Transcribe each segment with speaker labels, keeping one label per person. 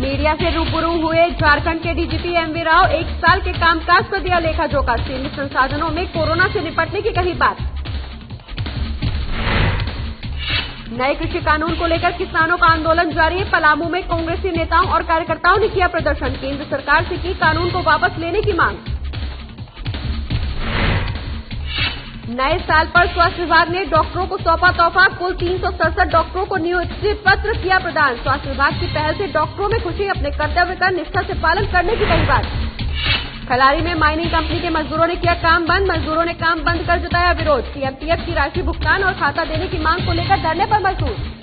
Speaker 1: Media से रूबरू हुए झारखंड के डीजीपी एमवी राव, 1 साल के कामकाज पर दिया लेखा जोखा। सीमित संसाधनों में कोरोना से निपटने की कही बात। नए कृषि कानून को लेकर किसानों का आंदोलन जारी है। पलामू में कांग्रेसी नेताओं और कार्यकर्ताओं ने किया प्रदर्शन। केंद्र सरकार से की कानून को वापस लेने की मांग। नए साल पर स्वास्थ्य विभाग ने डॉक्टरों को सौंपा तोहफा। कुल 367 डॉक्टरों को नियुक्ति पत्र किया प्रदान। स्वास्थ्य विभाग की पहल से डॉक्टरों में खुशी। अपने कर्तव्य का निष्ठा से पालन करने की कही बात। खलारी में माइनिंग कंपनी के मजदूरों ने किया काम बंद। मजदूरों ने काम बंद कर जताया विरोध। सीएमपीएफ की राशि भुगतान और खाता देने की मांग को लेकर धरने पर मजदूर।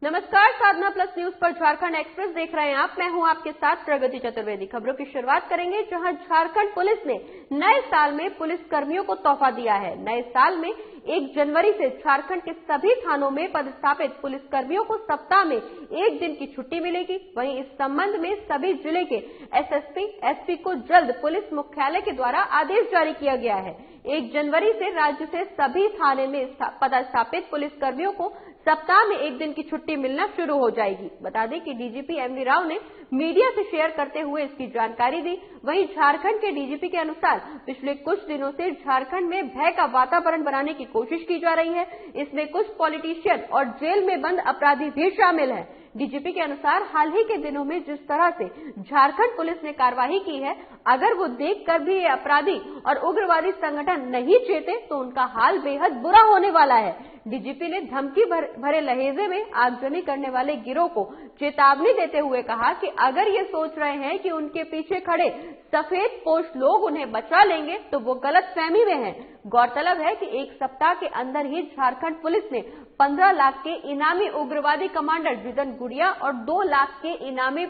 Speaker 1: नमस्कार, साधना प्लस न्यूज पर झारखंड एक्सप्रेस देख रहे हैं आप। मैं हूं आपके साथ प्रगति चतुर्वेदी। खबरों की शुरुआत करेंगे जहां झारखंड पुलिस ने नए साल में पुलिस कर्मियों को तोहफा दिया है। नए साल में 1 जनवरी से झारखंड के सभी थानों में पदस्थापित पुलिस कर्मियों को सप्ताह में 1 दिन की छुट्टी मिलेगी। वहीं इस संबंध में सभी जिले के एसएसपी, एसपी को जल्द पुलिस मुख्यालय के द्वारा आदेश जारी किया गया है। 1 जनवरी से राज्य से सभी थाने में पदस्थापित पुलिस कर्मियों को सप्ताह में 1 दिन की छुट्टी मिलना शुरू हो जाएगी। बता दें कि डीजीपी एमवी राव ने मीडिया से शेयर करते हुए इसकी जानकारी दी। वहीं झारखंड के डीजीपी के अनुसार पिछले कुछ दिनों से झारखंड में भय का वातावरण बनाने की कोशिश की जा रही है। इसमें कुछ पॉलिटिशियन और जेल में बंद अपराधी भी शामिल हैं। डीजीपी के अनुसार हाल ही के दिनों में जिस तरह से झारखंड पुलिस ने कार्रवाई की है, अगर वो देखकर भी ये अपराधी और उग्रवादी संगठन नहीं चेते तो उनका हाल बेहद बुरा होने वाला है। डीजीपी ने धमकी भरे लहजे में आगजनी करने वाले गिरोह को चेतावनी देते हुए कहा कि अगर ये सोच रहे हैं कि उनके पीछे खड़े सफेद पोश लोग उन्हें बचा लेंगे तो वो गलतफहमी में हैं। गौरतलब है कि 1 सप्ताह के अंदर ही झारखंड पुलिस ने 15 लाख के इनामी उग्रवादी कमांडर जिदन गुड़िया और 2 लाख के इनामी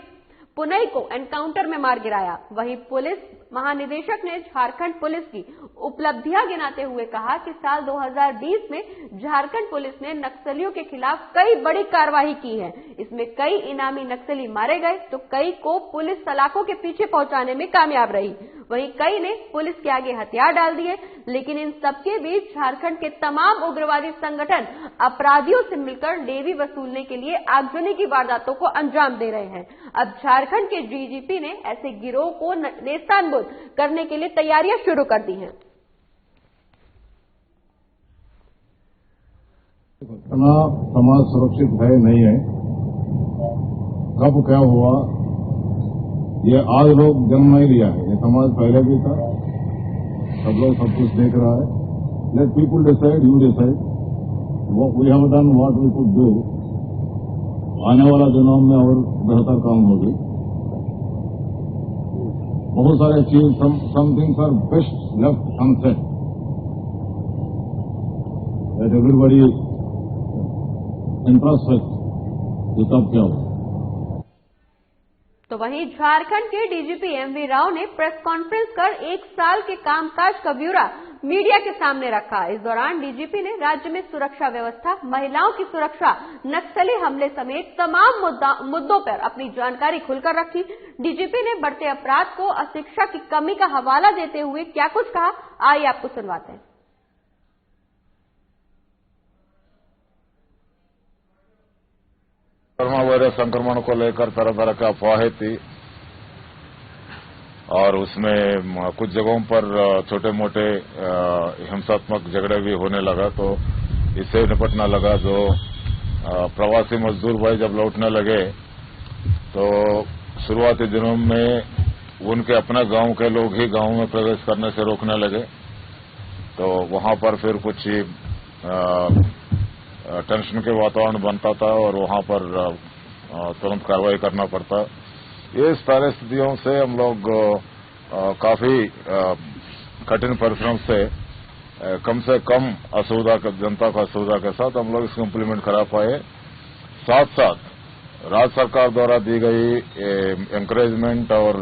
Speaker 1: पुनई को एनकाउंटर में मार गिराया। वहीं पुलिस महानिदेशक ने झारखंड पुलिस की उपलब्धियां गिनाते हुए कहा कि साल 2020 में झारखंड पुलिस ने नक्सलियों के खिलाफ कई बड़ी कार्रवाई की है। इसमें कई इनामी नक्सली मारे गए तो कई को पुलिस सलाखों के पीछे पहुंचाने में कामयाब रही। वहीं कई ने पुलिस के आगे हथियार डाल दिए। लेकिन इन सबके बीच झारखंड के तमाम उग्रवादी संगठन अपराधियों से मिलकर लेवी वसूलने के लिए आगजनी की वारदातों को अंजाम दे रहे हैं। अब झारखंड के डीजीपी ने ऐसे गिरोह को नेस्तानबूद करने के लिए तैयारियां शुरू कर दी हैं।
Speaker 2: इतना समाज सुरक्षित है नहीं है। कब क्या हुआ ये आज लोग जन्म नहीं लिया है। ये समाज पहले भी था। सब लोग सब कुछ देख रहा है। Let people decide, you decide we have done what we could do. आने वाला दिनों में और बेहतर काम होगी। बहुत सारे चीज some things are best left unsaid. That everybody introspect ये कब क्या हुआ।
Speaker 1: तो वहीं झारखंड के डीजीपी एमवी राव ने प्रेस कॉन्फ्रेंस कर 1 साल के कामकाज का ब्यौरा मीडिया के सामने रखा। इस दौरान डीजीपी ने राज्य में सुरक्षा व्यवस्था, महिलाओं की सुरक्षा, नक्सली हमले समेत तमाम मुद्दों पर अपनी जानकारी खुलकर रखी। डीजीपी ने बढ़ते अपराध को अशिक्षा की कमी का हवाला देते हुए क्या कुछ कहा, आइए आपको सुनवाते हैं।
Speaker 3: कोरोना वायरस संक्रमण को लेकर तरह तरह की अफवाहें थी और उसमें कुछ जगहों पर छोटे मोटे हिंसात्मक झगड़े भी होने लगा। तो इससे निपटना लगा। जो प्रवासी मजदूर भाई जब लौटने लगे तो शुरुआती दिनों में उनके अपने गांव के लोग ही गांव में प्रवेश करने से रोकने लगे। तो वहां पर फिर कुछ टेंशन के वातावरण बनता था और वहां पर तुरंत कार्रवाई करना पड़ता। ये सारे स्थितियों से हम लोग काफी कठिन परिश्रम से कम असुविधा जनता को असुविधा के साथ हम लोग इसको इम्प्लीमेंट करा पाए। साथ साथ राज्य सरकार द्वारा दी गई एनकरेजमेंट और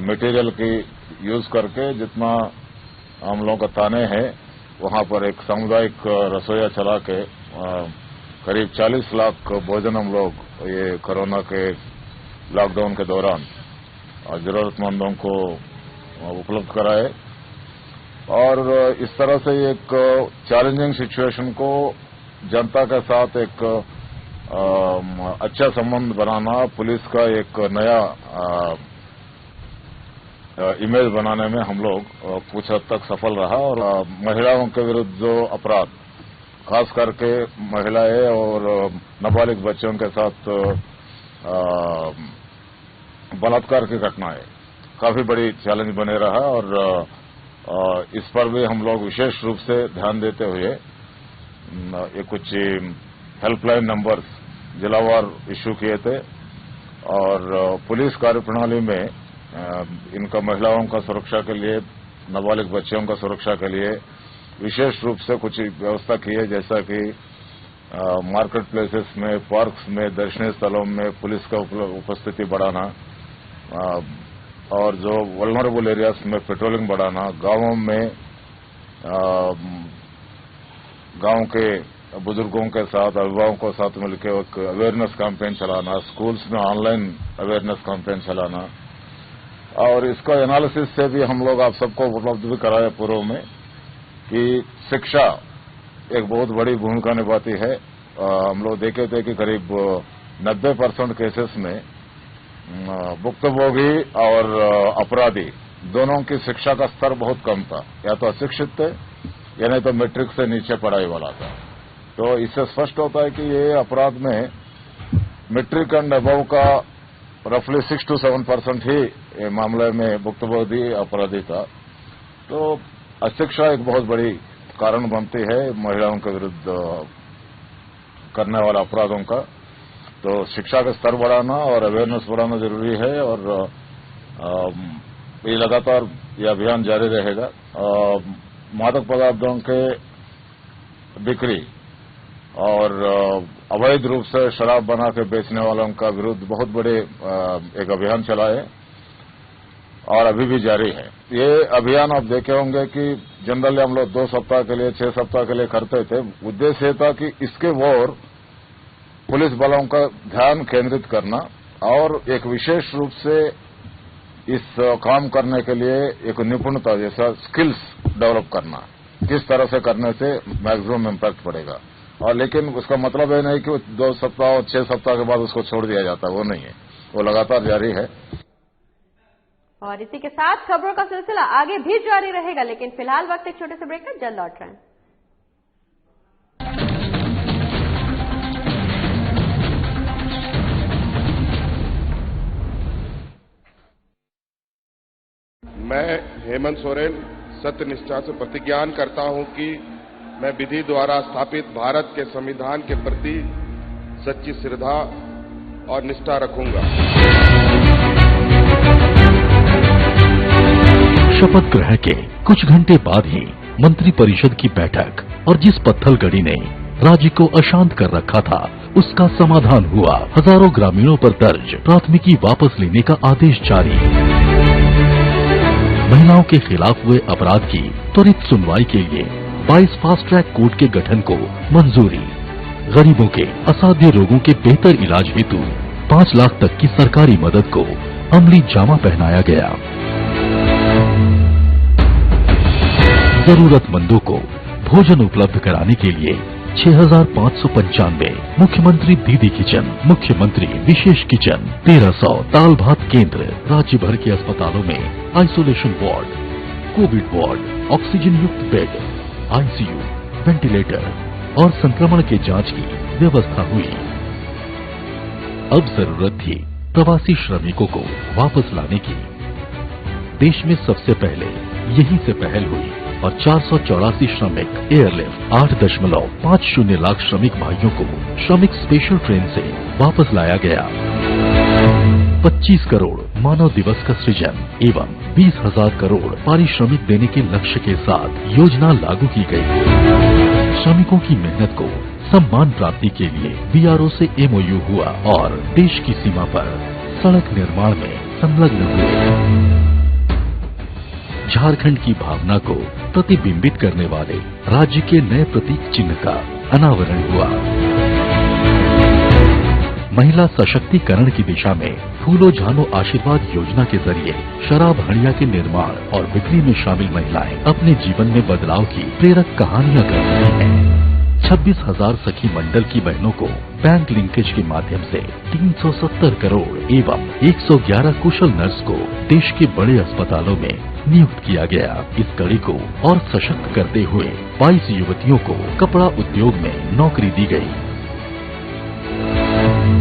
Speaker 3: मटेरियल की यूज करके जितना हम लोगों का थाने हैं वहां पर एक सामुदायिक रसोईया चला के करीब 40 लाख भोजन हम लोग ये कोरोना के लॉकडाउन के दौरान जरूरतमंदों को उपलब्ध कराए। और इस तरह से एक चैलेंजिंग सिचुएशन को जनता के साथ एक अच्छा संबंध बनाना, पुलिस का एक नया इमेज बनाने में हम लोग कुछ हद तक सफल रहा। और महिलाओं के विरुद्ध जो अपराध, खास करके महिलाएं और नाबालिग बच्चों के साथ बलात्कार की घटनाएं काफी बड़ी चैलेंज बने रहा। और इस पर भी हम लोग विशेष रूप से ध्यान देते हुए ये कुछ हेल्पलाइन नंबर्स जिलावार इश्यू किए थे। और पुलिस कार्यप्रणाली में इनका महिलाओं का सुरक्षा के लिए, नाबालिग बच्चों का सुरक्षा के लिए विशेष रूप से कुछ व्यवस्था की है, जैसा कि मार्केट प्लेसेस में, पार्क्स में, दर्शनीय स्थलों में पुलिस का उपस्थिति बढ़ाना और जो वल्नरेबल एरियाज में पेट्रोलिंग बढ़ाना, गांवों में गांव के बुजुर्गों के साथ, अभिभावकों के साथ मिलकर एक अवेयरनेस कैंपेन चलाना, स्कूल्स में ऑनलाइन अवेयरनेस कैंपेन चलाना। और इसका एनालिसिस से भी हम लोग आप सबको उपलब्ध भी कराए पूर्व में कि शिक्षा एक बहुत बड़ी भूमिका निभाती है। हम लोग देखे थे कि करीब 90% केसेस में भुक्तभोगी और अपराधी दोनों की शिक्षा का स्तर बहुत कम था, या तो अशिक्षित थे या नहीं तो मैट्रिक से नीचे पढ़ाई वाला था। तो इससे स्पष्ट होता है कि ये अपराध में मैट्रिक एंड अबव का रफली 6 to 7% ही मामले में भुक्तभोगी अपराधी था। तो अशिक्षा एक बहुत बड़ी कारण बनती है महिलाओं के विरुद्ध करने वाले अपराधों का। तो शिक्षा का स्तर बढ़ाना और अवेयरनेस बढ़ाना जरूरी है। और ये लगातार ये अभियान जारी रहेगा। मादक पदार्थों के बिक्री और अवैध रूप से शराब बना के बेचने वालों का विरुद्ध बहुत बड़े एक अभियान चला है और अभी भी जारी है। ये अभियान आप देखे होंगे कि जनरली हम लोग 2 सप्ताह के लिए, 6 सप्ताह के लिए करते थे। उद्देश्य था कि इसके ओर पुलिस बलों का ध्यान केंद्रित करना और एक विशेष रूप से इस काम करने के लिए एक निपुणता जैसा स्किल्स डेवलप करना, किस तरह से करने से मैक्सिमम इम्पैक्ट पड़ेगा। और लेकिन उसका मतलब ये नहीं कि 2 सप्ताह और 6 सप्ताह के बाद उसको छोड़ दिया जाता, वो नहीं है, वो लगातार जारी है।
Speaker 1: और इसी के साथ खबरों का सिलसिला आगे भी जारी रहेगा, लेकिन फिलहाल वक्त एक छोटे से ब्रेक का, जल्द लौट रहे हैं।
Speaker 4: मैं हेमंत सोरेन सत्यनिष्ठा से प्रतिज्ञान करता हूं कि मैं विधि द्वारा स्थापित भारत के संविधान के प्रति सच्ची श्रद्धा और निष्ठा रखूंगा।
Speaker 5: शपथ ग्रहण के कुछ घंटे बाद ही मंत्रिपरिषद की बैठक और जिस पत्थलगड़ी ने राज्य को अशांत कर रखा था उसका समाधान हुआ। हजारों ग्रामीणों पर दर्ज प्राथमिकी वापस लेने का आदेश जारी। महिलाओं के खिलाफ हुए अपराध की त्वरित सुनवाई के लिए 22 फास्ट ट्रैक कोर्ट के गठन को मंजूरी। गरीबों के असाध्य रोगों के बेहतर इलाज हेतु 5 लाख तक की सरकारी मदद को अमली जामा पहनाया गया। जरूरतमंदों को भोजन उपलब्ध कराने के लिए 6595 मुख्यमंत्री दीदी किचन, मुख्यमंत्री विशेष किचन, 1300 दाल भात केंद्र, राज्य भर के अस्पतालों में isolation ward, Covid ward, oxygen युक्त बेड, आईसीयू, वेंटिलेटर और संक्रमण के जांच की व्यवस्था हुई। अब जरूरत थी प्रवासी श्रमिकों को वापस लाने की। देश में सबसे पहले यहीं से पहल हुई और 484 श्रमिक एयरलिफ्ट 8.50 लाख श्रमिक भाइयों को श्रमिक स्पेशल ट्रेन से वापस लाया गया। 25 करोड़ मानव दिवस का सृजन एवं 20,000 करोड़ पारिश्रमिक देने के लक्ष्य के साथ योजना लागू की गई। श्रमिकों की मेहनत को सम्मान प्राप्ति के लिए बीआरओ से एमओयू हुआ और देश की सीमा पर सड़क निर्माण में संलग्न हुए। झारखंड की भावना को प्रतिबिंबित करने वाले राज्य के नए प्रतीक चिन्ह का अनावरण हुआ। महिला सशक्तिकरण की दिशा में फूलो झानो आशीर्वाद योजना के जरिए शराब हड़िया के निर्माण और बिक्री में शामिल महिलाएं अपने जीवन में बदलाव की प्रेरक कहानियां कर रही हैं। 26,000 सखी मंडल की बहनों को बैंक लिंकेज के माध्यम से 370 करोड़ एवं 111 कुशल नर्स को देश के बड़े अस्पतालों में नियुक्त किया गया। इस कड़ी को और सशक्त करते हुए 22 युवतियों को कपड़ा उद्योग में नौकरी दी गई।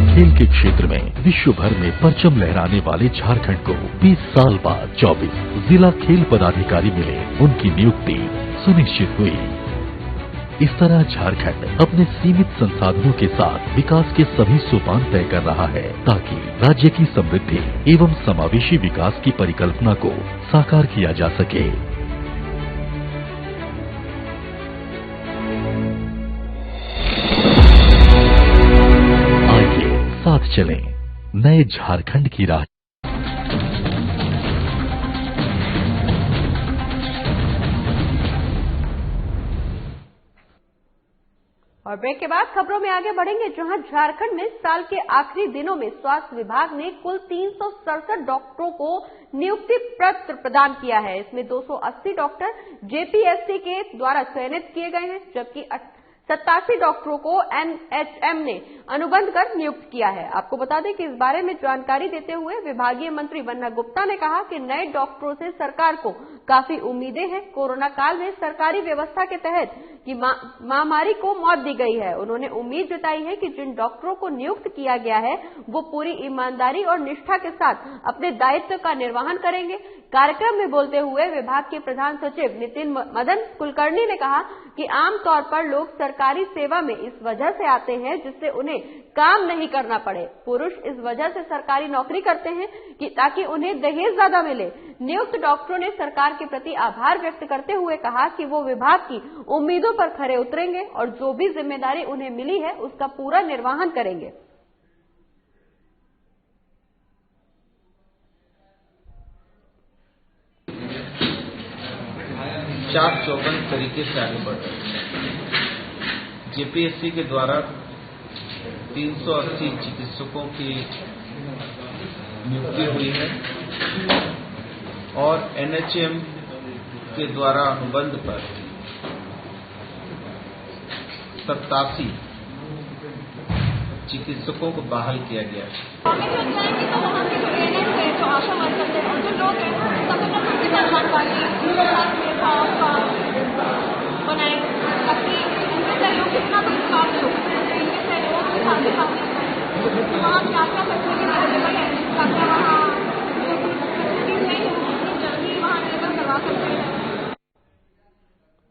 Speaker 5: खेल के क्षेत्र में विश्व भर में परचम लहराने वाले झारखंड को 20 साल बाद 24 जिला खेल पदाधिकारी मिले, उनकी नियुक्ति सुनिश्चित हुई। इस तरह झारखंड अपने सीमित संसाधनों के साथ विकास के सभी सोपान तय कर रहा है ताकि राज्य की समृद्धि एवं समावेशी विकास की परिकल्पना को साकार किया जा सके। आइए साथ चलें नए झारखंड की राह।
Speaker 1: और ब्रेक के बाद खबरों में आगे बढ़ेंगे, जहां झारखंड में साल के आखिरी दिनों में स्वास्थ्य विभाग ने कुल 367 डॉक्टरों को नियुक्ति पत्र प्रदान किया है। इसमें 280 डॉक्टर जेपीएससी के द्वारा चयनित किए गए हैं, जबकि 87 डॉक्टरों को एनएचएम ने अनुबंध कर नियुक्त किया है। आपको बता दें कि इस बारे में जानकारी देते हुए विभागीय मंत्री बन्ना गुप्ता ने कहा कि नए डॉक्टरों से सरकार को काफी उम्मीदें हैं। कोरोना काल में सरकारी व्यवस्था के तहत की महामारी को मौत दी गई है। उन्होंने उम्मीद जताई है कि जिन डॉक्टरों को नियुक्त किया गया है वो पूरी ईमानदारी और निष्ठा के साथ अपने दायित्व का निर्वहन करेंगे। कार्यक्रम में बोलते हुए विभाग के प्रधान सचिव नितिन मदन कुलकर्णी ने कहा कि आमतौर पर लोग सरकारी सेवा में इस वजह से आते हैं जिससे उन्हें काम नहीं करना पड़े। पुरुष इस वजह से सरकारी नौकरी करते हैं कि ताकि उन्हें दहेज ज्यादा मिले। नियुक्त डॉक्टरों ने सरकार के प्रति आभार व्यक्त करते हुए कहा कि वो विभाग की उम्मीदों पर खरे उतरेंगे और जो भी जिम्मेदारी उन्हें मिली है उसका पूरा निर्वहन करेंगे।
Speaker 6: चाक चौबंद तरीके से आगे बढ़ रहे हैं। जेपीएससी के द्वारा 380 चिकित्सकों की नियुक्ति हुई है और एनएचएम के द्वारा अनुबंध पर 87 चिकित्सकों को बहाल किया गया है।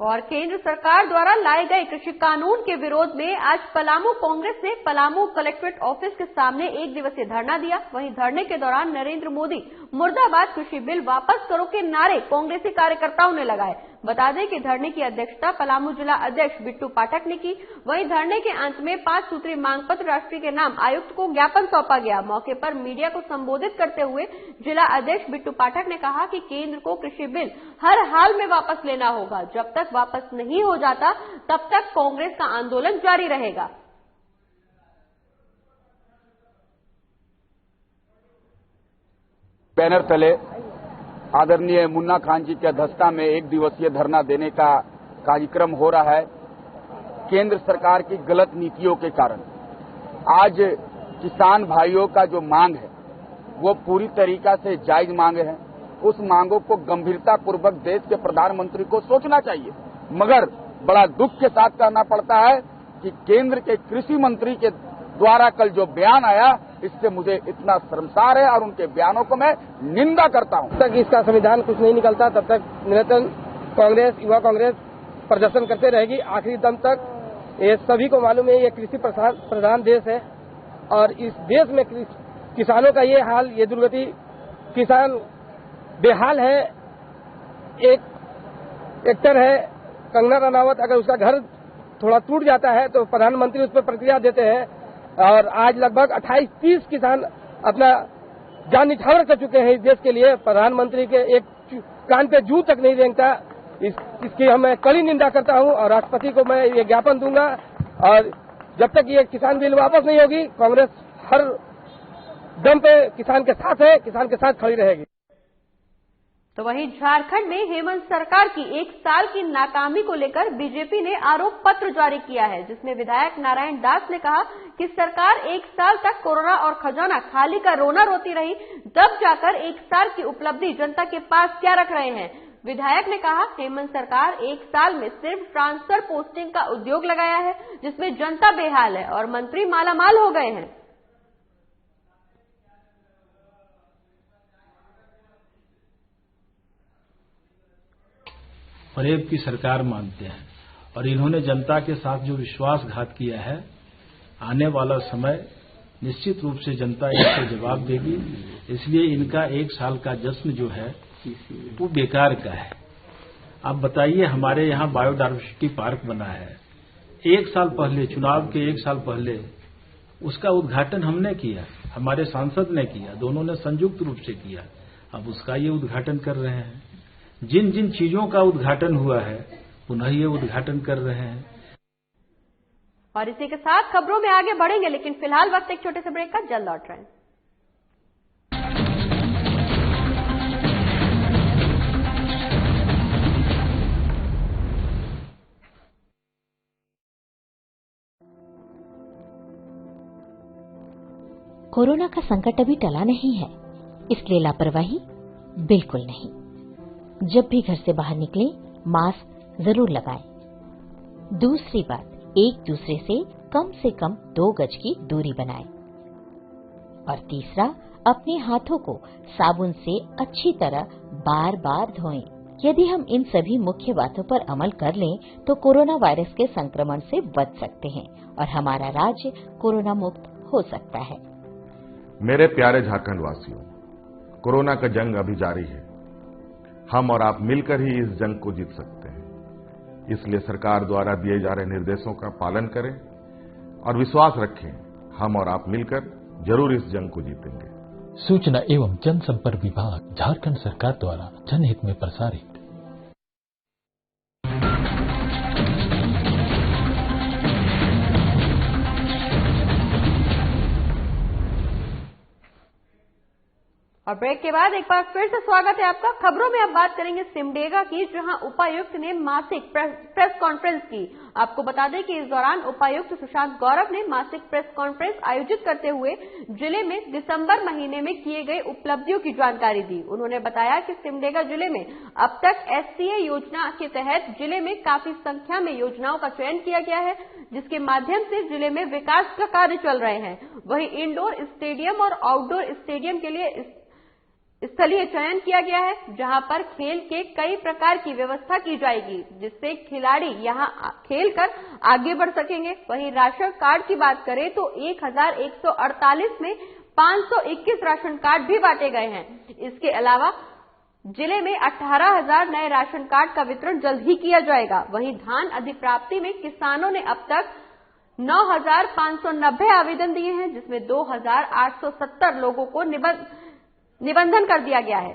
Speaker 1: और केंद्र सरकार द्वारा लाए गए कृषि कानून के विरोध में आज पलामू कांग्रेस ने पलामू कलेक्ट्रेट ऑफिस के सामने 1 दिवसीय धरना दिया। वहीं धरने के दौरान नरेंद्र मोदी मुर्दाबाद कृषि बिल वापस करो के नारे कांग्रेसी कार्यकर्ताओं ने लगाए। बता दें कि धरने की अध्यक्षता पलामू जिला अध्यक्ष बिट्टू पाठक ने की। वहीं धरने के अंत में 5 सूत्रीय मांग पत्र राष्ट्रीय के नाम आयुक्त को ज्ञापन सौंपा गया। मौके पर मीडिया को संबोधित करते हुए जिला अध्यक्ष बिट्टू पाठक ने कहा कि केंद्र को कृषि बिल हर हाल में वापस लेना होगा। जब तक वापस नहीं हो जाता तब तक कांग्रेस का आंदोलन जारी रहेगा।
Speaker 7: बैनर तले आदरणीय मुन्ना खान जी की अध्यक्षता में 1 दिवसीय धरना देने का कार्यक्रम हो रहा है। केंद्र सरकार की गलत नीतियों के कारण आज किसान भाइयों का जो मांग है वो पूरी तरीका से जायज मांग है। उस मांगों को गंभीरता पूर्वक देश के प्रधानमंत्री को सोचना चाहिए, मगर बड़ा दुख के साथ कहना पड़ता है कि केंद्र के कृषि मंत्री के द्वारा कल जो बयान आया इससे मुझे इतना शर्मसार है और उनके बयानों को मैं निंदा करता हूं।
Speaker 8: जब तक इसका संविधान कुछ नहीं निकलता तब तक निरंतर कांग्रेस, युवा कांग्रेस प्रदर्शन करते रहेगी आखिरी दम तक। ये सभी को मालूम है ये कृषि प्रधान देश है और इस देश में किसानों का ये हाल, ये दुर्गति, किसान बेहाल है। एक एक्टर है कंगना रनावत, अगर उसका घर थोड़ा टूट जाता है तो प्रधानमंत्री उस पर प्रतिक्रिया देते हैं और आज लगभग 28-30 किसान अपना जान निछावर कर चुके हैं इस देश के लिए। प्रधानमंत्री के एक कान पे जू तक नहीं रेंगता। इसकी मैं कड़ी निंदा करता हूं और राष्ट्रपति को मैं ये ज्ञापन दूंगा और जब तक ये किसान बिल वापस नहीं होगी कांग्रेस हर दम पे किसान के साथ है, किसान के साथ खड़ी रहेगी।
Speaker 1: तो वहीं झारखंड में हेमंत सरकार की 1 साल की नाकामी को लेकर बीजेपी ने आरोप पत्र जारी किया है, जिसमें विधायक नारायण दास ने कहा कि सरकार 1 साल तक कोरोना और खजाना खाली का रोना रोती रही, तब जाकर 1 साल की उपलब्धि जनता के पास क्या रख रहे हैं। विधायक ने कहा हेमंत सरकार 1 साल में सिर्फ ट्रांसफर पोस्टिंग का उद्योग लगाया है, जिसमें जनता बेहाल है और मंत्री मालामाल हो गए हैं।
Speaker 9: फरेब की सरकार मानते हैं और इन्होंने जनता के साथ जो विश्वासघात किया है, आने वाला समय निश्चित रूप से जनता इसको जवाब देगी। इसलिए इनका 1 साल का जश्न जो है वो बेकार का है। आप बताइए, हमारे यहाँ बायोडायवर्सिटी पार्क बना है, 1 साल पहले, चुनाव के 1 साल पहले उसका उद्घाटन हमने किया, हमारे सांसद ने किया, दोनों ने संयुक्त रूप से किया। अब उसका ये उद्घाटन कर रहे हैं। जिन जिन चीजों का उद्घाटन हुआ है पुनः ये उद्घाटन कर रहे हैं।
Speaker 1: और इसी के साथ खबरों में आगे बढ़ेंगे, लेकिन फिलहाल वक्त एक छोटे से ब्रेक का, जल्द लौट रहे हैं।
Speaker 10: कोरोना का संकट अभी टला नहीं है, इसलिए लापरवाही बिल्कुल नहीं। जब भी घर से बाहर निकलें, मास्क जरूर लगाएं। दूसरी बात, एक दूसरे से कम 2 गज की दूरी बनाएं। और तीसरा, अपने हाथों को साबुन से अच्छी तरह बार बार धोएं। यदि हम इन सभी मुख्य बातों पर अमल कर लें तो कोरोना वायरस के संक्रमण से बच सकते हैं और हमारा राज्य कोरोना मुक्त हो सकता है।
Speaker 4: मेरे प्यारे झारखंड वासियों, कोरोना का जंग अभी जारी है। हम और आप मिलकर ही इस जंग को जीत सकते हैं। इसलिए सरकार द्वारा दिए जा रहे निर्देशों का पालन करें और विश्वास रखें, हम और आप मिलकर जरूर इस जंग को जीतेंगे।
Speaker 5: सूचना एवं जनसंपर्क विभाग, झारखंड सरकार द्वारा जनहित में प्रसारित।
Speaker 1: और ब्रेक के बाद एक बार फिर से स्वागत है आपका। खबरों में अब बात करेंगे सिमडेगा की, जहां उपायुक्त ने मासिक प्रेस कॉन्फ्रेंस की। आपको बता दें कि इस दौरान उपायुक्त सुशांत गौरव ने मासिक प्रेस कॉन्फ्रेंस आयोजित करते हुए जिले में दिसंबर महीने में किए गए उपलब्धियों की जानकारी दी। उन्होंने बताया कि सिमडेगा जिले में अब तक SCA योजना के तहत जिले में काफी संख्या में योजनाओं का चयन किया गया है, जिसके माध्यम से जिले में विकास का कार्य चल रहे हैं। वहीं इंडोर स्टेडियम और आउटडोर स्टेडियम के लिए स्थलीय चयन किया गया है, जहां पर खेल के कई प्रकार की व्यवस्था की जाएगी, जिससे खिलाड़ी यहां खेलकर आगे बढ़ सकेंगे। वहीं राशन कार्ड की बात करें तो 1148 में 521 राशन कार्ड भी बांटे गए हैं। इसके अलावा जिले में 18,000 नए राशन कार्ड का वितरण जल्द ही किया जाएगा। वहीं धान अधिप्राप्ति में किसानों ने अब तक 9,590 आवेदन दिए हैं, जिसमें 2,870 लोगों को निबंधन कर दिया गया है।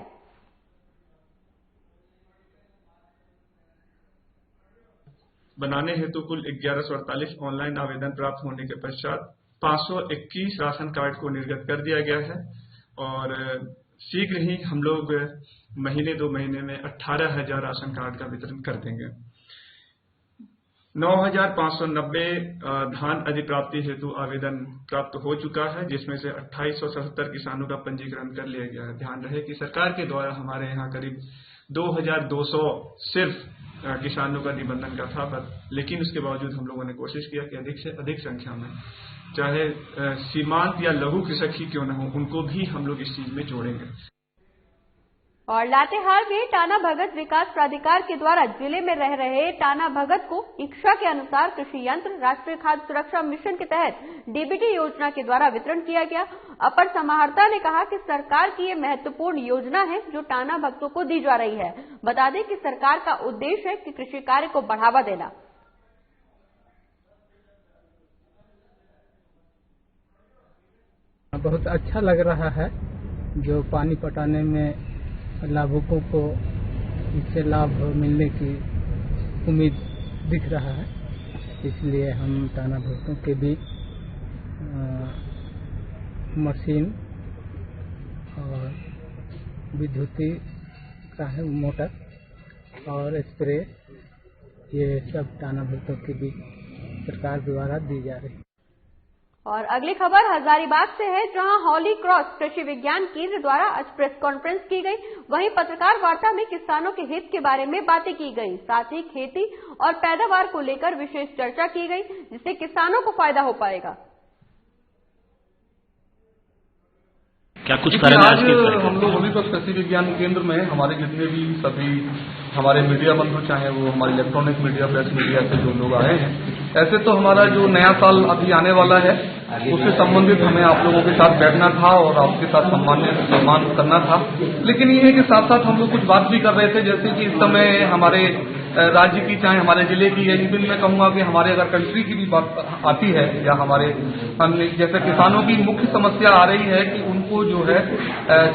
Speaker 11: बनाने हेतु कुल 1148 ऑनलाइन आवेदन प्राप्त होने के पश्चात 521 राशन कार्ड को निर्गत कर दिया गया है और शीघ्र ही हम लोग महीने 2 महीने में 18,000 राशन कार्ड का वितरण कर देंगे। 9,590 धान अधिप्राप्ति हेतु आवेदन प्राप्त हो चुका है, जिसमें से 2877 किसानों का पंजीकरण कर लिया गया है। ध्यान रहे कि सरकार के द्वारा हमारे यहाँ करीब 2,200 सिर्फ किसानों का निबंधन का था, लेकिन उसके बावजूद हम लोगों ने कोशिश किया कि अधिक से अधिक संख्या में, चाहे सीमांत या लघु कृषक ही क्यों न हो, उनको भी हम लोग इस चीज में जोड़ेंगे।
Speaker 1: और लातेहार में टाना भगत विकास प्राधिकार के द्वारा जिले में रह रहे टाना भगत को इच्छा के अनुसार कृषि यंत्र राष्ट्रीय खाद्य सुरक्षा मिशन के तहत DBT योजना के द्वारा वितरण किया गया। अपर समाहर्ता ने कहा कि सरकार की ये महत्वपूर्ण योजना है जो टाना भगतों को दी जा रही है। बता दें कि सरकार का उद्देश्य है कि कृषि कार्य को बढ़ावा देना।
Speaker 12: बहुत अच्छा लग रहा है, जो पानी पटाने में लाभुकों को इससे लाभ मिलने की उम्मीद दिख रहा है। इसलिए हम टाना भगतों के भी मशीन और विद्युती का है मोटर और स्प्रे, ये सब टाना भुगतों के बीच सरकार द्वारा दी जा रही है।
Speaker 1: और अगली खबर हजारीबाग से है, जहां हॉली क्रॉस कृषि विज्ञान केंद्र द्वारा आज प्रेस कॉन्फ्रेंस की गई। वहीं पत्रकार वार्ता में किसानों के हित के बारे में बातें की गई, साथ ही खेती और पैदावार को लेकर विशेष चर्चा की गई, जिससे किसानों को फायदा हो पाएगा।
Speaker 13: क्या कुछ करें आज हम लोग हॉली क्रॉस कृषि विज्ञान केंद्र में हमारे जितने भी सभी हमारे मीडिया बंधु, चाहे वो हमारे इलेक्ट्रॉनिक मीडिया, प्रेस मीडिया से जो लोग आए हैं, ऐसे तो हमारा जो नया साल अभी आने वाला है उससे संबंधित हमें आप लोगों के साथ बैठना था और आपके साथ सम्मान करना था। लेकिन ये है कि साथ साथ हम लोग कुछ बात भी कर रहे थे, जैसे कि इस समय हमारे राज्य की, चाहे हमारे जिले की, या इवन मैं कहूंगा कि हमारे अगर कंट्री की भी बात आती है, या हमारे जैसे किसानों की मुख्य समस्या आ रही है कि उनको जो है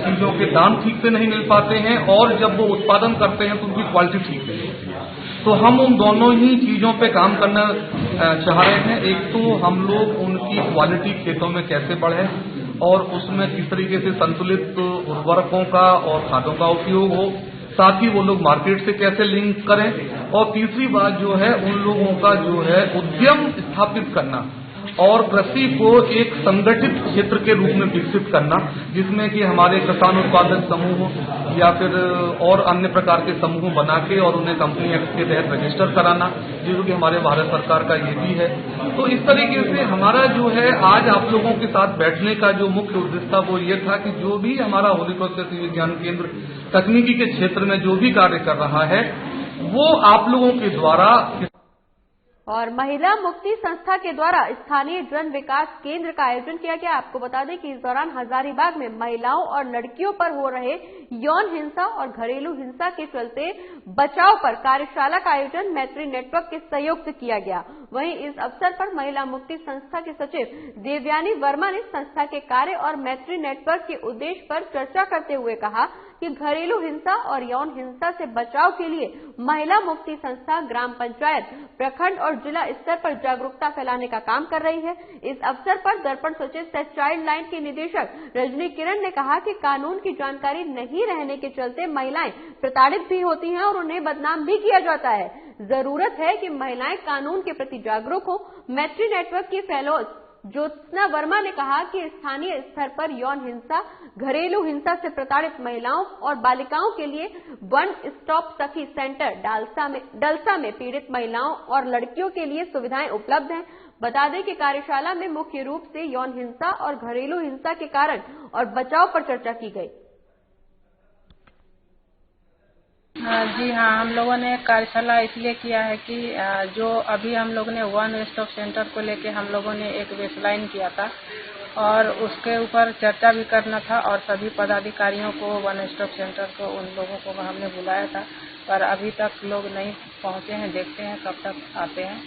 Speaker 13: चीजों के दाम ठीक से नहीं मिल पाते हैं, और जब वो उत्पादन करते हैं तो उनकी क्वालिटी ठीक नहीं होती है। तो हम उन दोनों ही चीजों पे काम करना चाह रहे हैं। एक तो हम लोग उनकी क्वालिटी खेतों में कैसे बढ़े और उसमें किस तरीके से संतुलित उर्वरकों का और खादों का उपयोग हो, साथ ही वो लोग मार्केट से कैसे लिंक करें, और तीसरी बात जो है उन लोगों का जो है उद्यम स्थापित करना और कृषि को एक संगठित क्षेत्र के रूप में विकसित करना, जिसमें कि हमारे किसान उत्पादक समूह या फिर और अन्य प्रकार के समूह बना के और उन्हें कंपनी एक्ट के तहत रजिस्टर कराना, जो कि हमारे भारत सरकार का ये भी है। तो इस तरीके से हमारा जो है आज आप लोगों के साथ बैठने का जो मुख्य उद्देश्य था वो ये था कि जो भी हमारा हॉली क्रॉस कृषि विज्ञान केंद्र तकनीकी के क्षेत्र में जो भी कार्य कर रहा है वो आप लोगों के द्वारा।
Speaker 1: और महिला मुक्ति संस्था के द्वारा स्थानीय जन विकास केंद्र का आयोजन किया गया। आपको बता दें कि इस दौरान हजारीबाग में महिलाओं और लड़कियों पर हो रहे यौन हिंसा और घरेलू हिंसा के चलते बचाव पर कार्यशाला का आयोजन मैत्री नेटवर्क के सहयोग से किया गया। वहीं इस अवसर पर महिला मुक्ति संस्था के सचिव देवयानी वर्मा ने संस्था के कार्य और मैत्री नेटवर्क के उद्देश्य पर चर्चा करते हुए कहा कि घरेलू हिंसा और यौन हिंसा से बचाव के लिए महिला मुक्ति संस्था ग्राम पंचायत, प्रखंड और जिला स्तर पर जागरूकता फैलाने का काम कर रही है। इस अवसर पर दर्पण सचेत चाइल्ड लाइन की निदेशक रजनी किरण ने कहा कि कानून की जानकारी नहीं रहने के चलते महिलाएं प्रताड़ित भी होती हैं और उन्हें बदनाम भी किया जाता है। जरूरत है कि महिलाएं कानून के प्रति जागरूक हो। मैत्री नेटवर्क की फेलोज ज्योत्सना वर्मा ने कहा कि स्थानीय स्तर पर यौन हिंसा, घरेलू हिंसा से प्रताड़ित महिलाओं और बालिकाओं के लिए वन स्टॉप सखी सेंटर डलसा में पीड़ित महिलाओं और लड़कियों के लिए सुविधाएं उपलब्ध हैं। बता दें कि कार्यशाला में मुख्य रूप से यौन हिंसा और घरेलू हिंसा के कारण और बचाव पर चर्चा की गई।
Speaker 14: जी हाँ, हम लोगों ने कार्यशाला इसलिए किया है कि जो अभी हम लोग ने वन स्टॉप सेंटर को लेके हम लोगों ने एक बेसलाइन किया था और उसके ऊपर चर्चा भी करना था और सभी पदाधिकारियों को वन स्टॉप सेंटर को उन लोगों को हमने बुलाया था, पर अभी तक लोग नहीं पहुंचे हैं। देखते हैं कब तक आते हैं।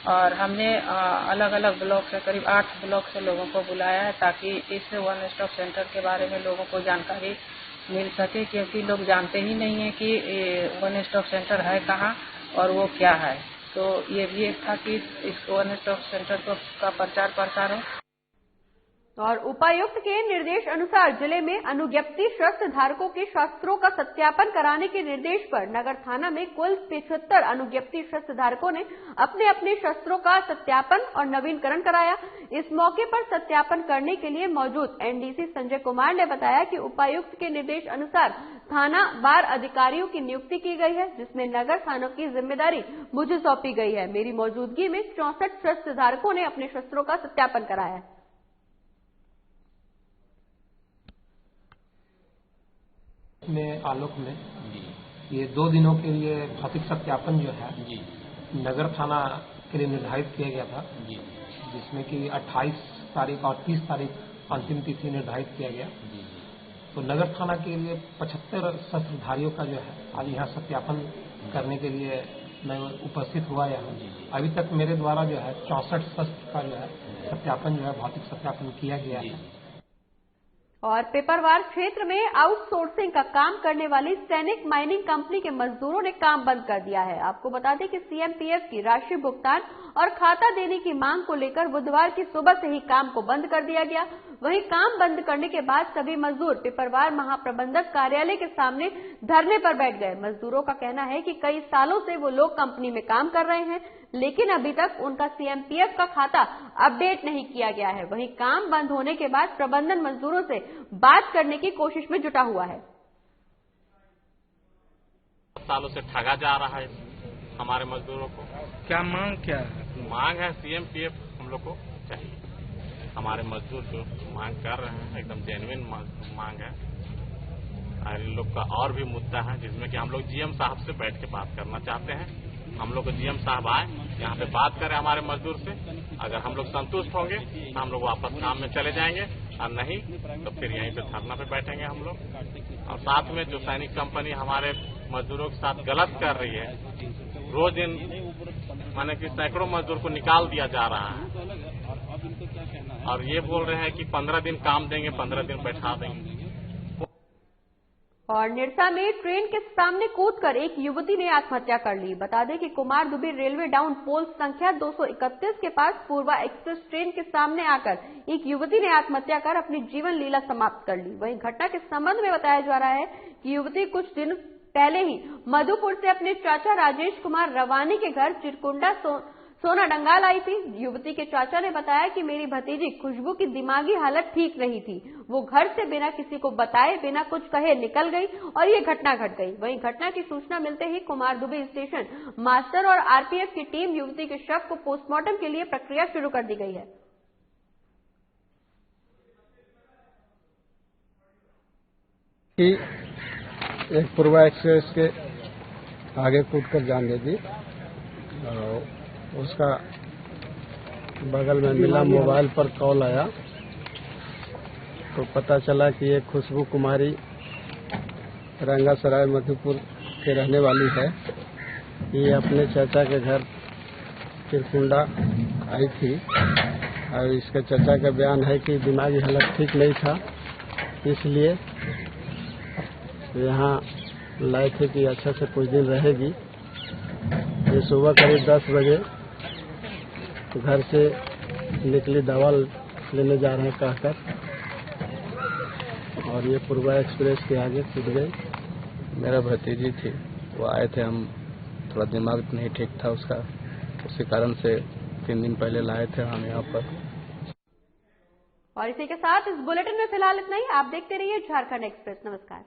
Speaker 14: और हमने अलग अलग ब्लॉक से करीब 8 ब्लॉक से लोगों को बुलाया है ताकि इस वन स्टॉप सेंटर के बारे में लोगों को जानकारी मिल सके, क्योंकि लोग जानते ही नहीं है कि वन स्टॉप सेंटर है कहाँ और वो क्या है। तो ये भी एक था कि इस वन स्टॉप सेंटर का प्रचार प्रसार हो।
Speaker 1: और उपायुक्त के निर्देश अनुसार जिले में अनुज्ञप्ति शस्त्र धारकों के शस्त्रों का सत्यापन कराने के निर्देश पर नगर थाना में कुल 75 अनुज्ञप्ति शस्त्र धारकों ने अपने अपने शस्त्रों का सत्यापन और नवीनकरण कराया। इस मौके पर सत्यापन करने के लिए मौजूद एनडीसी संजय कुमार ने बताया कि उपायुक्त के निर्देश अनुसार थाना वार अधिकारियों की नियुक्ति की गई है, जिसमें नगर थानों की जिम्मेदारी मुझे सौंपी गई है। मेरी मौजूदगी में 64 शस्त्र धारकों ने अपने शस्त्रों का सत्यापन कराया है।
Speaker 15: में आलोक में ये 2 दिनों के लिए भौतिक सत्यापन जो है नगर थाना के लिए निर्धारित किया गया था, जिसमें कि 28 तारीख और 30 तारीख अंतिम तिथि निर्धारित किया गया। तो नगर थाना के लिए 75 शस्त्रधारियों का जो है आज यहाँ सत्यापन करने के लिए मैं उपस्थित हुआ यहाँ। अभी तक मेरे द्वारा जो है 64 शस्त्र का जो है सत्यापन जो है भौतिक सत्यापन किया गया है।
Speaker 1: और पेपरवार क्षेत्र में आउटसोर्सिंग का काम करने वाली सैनिक माइनिंग कंपनी के मजदूरों ने काम बंद कर दिया है। आपको बता दें कि सीएमपीएफ की राशि भुगतान और खाता देने की मांग को लेकर बुधवार की सुबह से ही काम को बंद कर दिया गया। वहीं काम बंद करने के बाद सभी मजदूर पिपरवार महाप्रबंधक कार्यालय के सामने धरने पर बैठ गए। मजदूरों का कहना है कि कई सालों से वो लोग कंपनी में काम कर रहे हैं, लेकिन अभी तक उनका सीएमपीएफ का खाता अपडेट नहीं किया गया है। वहीं काम बंद होने के बाद प्रबंधन मजदूरों से बात करने की कोशिश में जुटा हुआ है।
Speaker 16: सालों से ठगा जा रहा है हमारे मजदूरों को।
Speaker 17: क्या मांग क्या है?
Speaker 16: मांग है सीएमपीएफ हम लोग को चाहिए। हमारे मजदूर जो मांग कर रहे हैं एकदम जेन्युइन मांग है। और इन लोग का और भी मुद्दा है जिसमें कि हम लोग जीएम साहब से बैठ के बात करना चाहते हैं। हम लोग को जीएम साहब आए, यहाँ पे बात करें हमारे मजदूर से। अगर हम लोग संतुष्ट होंगे तो हम लोग वापस काम में चले जाएंगे, और नहीं तो फिर यहीं पे धरना पे बैठेंगे हम लोग। और साथ में जो सैनिक कंपनी हमारे मजदूरों के साथ गलत कर रही है, रोज दिन माने कि सैकड़ों मजदूर को निकाल दिया जा रहा है, और ये बोल रहे हैं कि 15 दिन काम देंगे, 15 दिन बैठा देंगे।
Speaker 1: और निरसा में ट्रेन के सामने कूदकर एक युवती ने आत्महत्या कर ली। बता दें कि कुमार दुबी रेलवे डाउन पोल संख्या 231 के पास पूर्वा एक्सप्रेस ट्रेन के सामने आकर एक युवती ने आत्महत्या कर अपनी जीवन लीला समाप्त कर ली। वहीं घटना के संबंध में बताया जा रहा है कि युवती कुछ दिन पहले ही मधुपुर से अपने चाचा राजेश कुमार रवानी के घर चिरकुंडा सोना डंगाल आई थी। युवती के चाचा ने बताया कि मेरी भतीजी खुशबू की दिमागी हालत ठीक नहीं थी, वो घर से बिना किसी को बताए, बिना कुछ कहे निकल गई और ये घटना घट गई। वहीं घटना की सूचना मिलते ही कुमार दुबी स्टेशन मास्टर और आरपीएफ की टीम युवती के शव को पोस्टमार्टम के लिए प्रक्रिया शुरू कर दी गई है।
Speaker 12: एक पूर्वा एक्सप्रेस के आगे कूदकर जान दे दी, उसका बगल में मिला मोबाइल पर कॉल आया तो पता चला कि ये खुशबू कुमारी रंगासराय मधुपुर के रहने वाली है। ये अपने चाचा के घर चिरकुंडा आई थी और इसके चाचा का बयान है कि दिमागी हालत ठीक नहीं था, इसलिए यहाँ लाए थे कि अच्छा से कुछ दिन रहेगी। ये सुबह करीब 10 बजे घर से निकली, दवा लेने जा रहे हैं कहकर, और ये पूर्वा एक्सप्रेस के आगे कूद गई।
Speaker 18: मेरा भतीजी थी, वो आए थे, हम थोड़ा दिमाग नहीं ठीक था उसका, उसी कारण से 3 दिन पहले लाए थे हम यहाँ पर।
Speaker 1: और इसी के साथ इस बुलेटिन में फिलहाल इतना ही। आप देखते रहिए झारखंड एक्सप्रेस। नमस्कार।